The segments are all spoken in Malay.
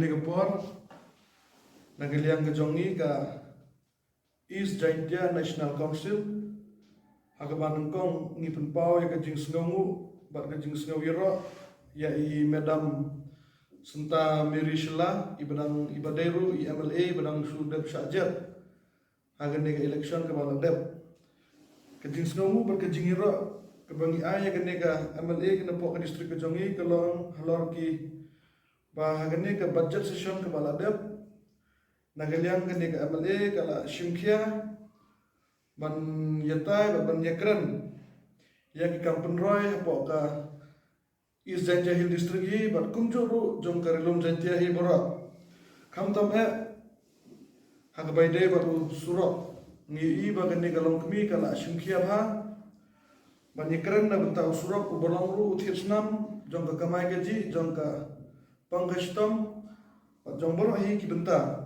gani kapor nagaliang kajongi ka East Jaintia National Council hagaban kong ngipun pau ya kajing sngongu bat kajing snngawiro ya i Madam Senta Mary Shela ibadang ibaderu i MLA ibadang Sudep Syajat hagani ka election ka baladep kajing sngongu bat kajing iro kebangi aya gani ka MLA kena pok ka distrik kajongi kalong halor ki bahagani ka budget session ka baladep nagaliang gani ka MLA kala Shimkia ban yatai ban yakran ya ki kampun roy po ka East Jaintia Hill district hi bat kumjuru jong karilum Jaintia hi borak kamtam hagabai de baru surok ngi i bagani galong kemi kala Shimkia bha ban yakran na bentau surok ubolong ru uthirnam jong ka kamai gaji jong ka pangkastom bat jong borok hi ki benta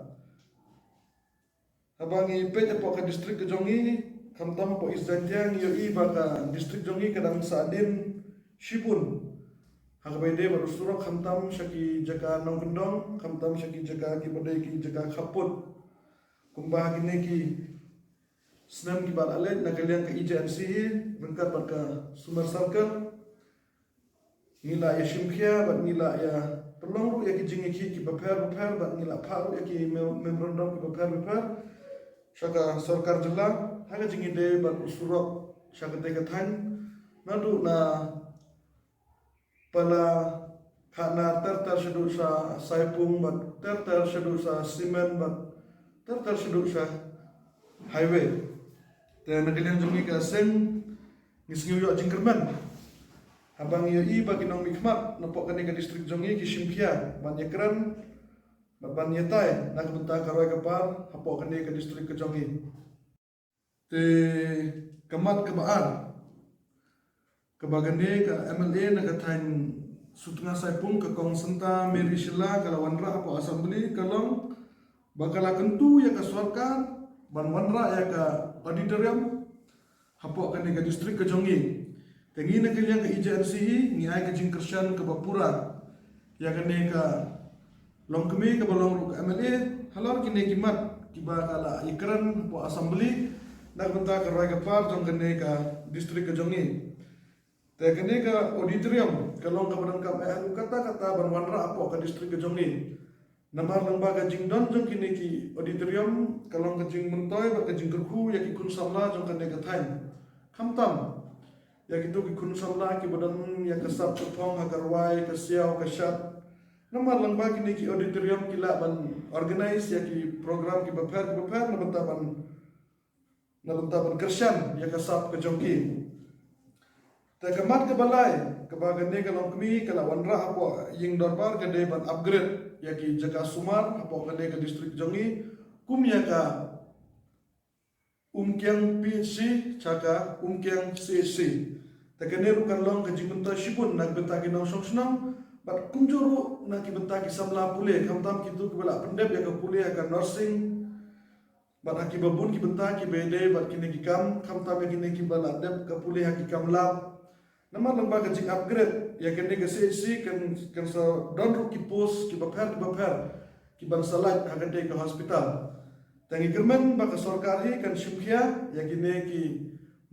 abangi pete po ka distrik kejongi kamtam po East Jaintia ngiyo i baka distrik jongi kadang saadin shipun hagabai de baru surok kamtam syaki jaka nong kendong kamtam syaki jaka ki badai ki jaka khaput kumbah gini ki senam ki bal alet nagaliang ka IJNC hi bengkat baka Sumber Circle ngila ya Shimkia bat ngila ya perlong ru ya ki jingi ki baper bat ngila paru ya ki memorandum ki baper Syaka Sarkar Jela haga jingi de ban usurok syaka de kathan nadu na pala kana terter sedu sa saipung bat terter sedu sa simen bat terter sedu sa highway te nagalian jingi ka seng ngisngiu yo jingkerman habang yo i bagi nong mikmat napok kani ka distrik jongi ki Shimkia ban yakran ban yatai nak benta karoi kapar hapo kani ke distrik kejongi te kamat kebaar kebagane ka MLA nak tain sutengah saipung ke kong Senta Mary Shela kala wanra hapo assembly kalong bakala kentu ya ka sarkar ban wanra ya ka auditorium hapo kani ke distrik kejongi tengi nak yang ke IJNC hi ni ai ke jingkershan ke Bapura ya kani ka long kemi ke balong ruk MLA halor kini kimat kiba kala ikran po assembly nak benta ke roi kapar jong kene ka distrik kejongi te kene ka auditorium kalong ka badang kam kata ban wanra apo ka distrik kejongi namar lembaga jingdon jong kini ki auditorium kalong ka jing mentoy ba ka jing kerku ya ki kun samla jong kene ka thain kamtam ya ki tu ki kun samla ki badang ya kasap tepong hagarwai ka siaw ka syat namar lang bagi ni ki auditorium kila ban organize ya ki program ki beper na benta ban kersyan ya kasap ke jongki ta kamat ke balai ke bagane kalong kemi kala wanra apo ying dorbar ke de ban upgrade ya ki jaga sumar apo ke de ke distrik jongi kum ya ka umkyang PC chaka umkyang CC ta kene rukan long ke jibenta shipun nak benta ki nong songsnong bat kunjuru na ki benta ki samla pule kamtam kitu ki bala pendep ya ka pule ya ka nursing bat haki babun ki benta ki bede bat kini ki kamtam ya kini ki bala dep ka pule haki kam lab nama lembaga jing upgrade ya kini ke CC kan sa donru ki pos ki baper ki ban salat hagade ka hospital tangi kermen baka sarkar hi kan Shimkia ya kini ki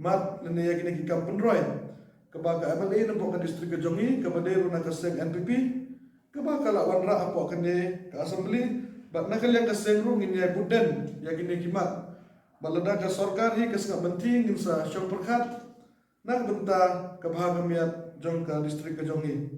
mat ne ya kini ki kampun roy kebaga MLA nampo ka distrik kejongi kebaderu na kaseng NPP kebakala wanra apo kene ka assembly bat nakal yang kaseng ru nginyai buden ya gini kimat balada ka sarkar hi kasnga penting ngin sa syong perkhat nak benta kebahagamiat jong ka distrik kejongi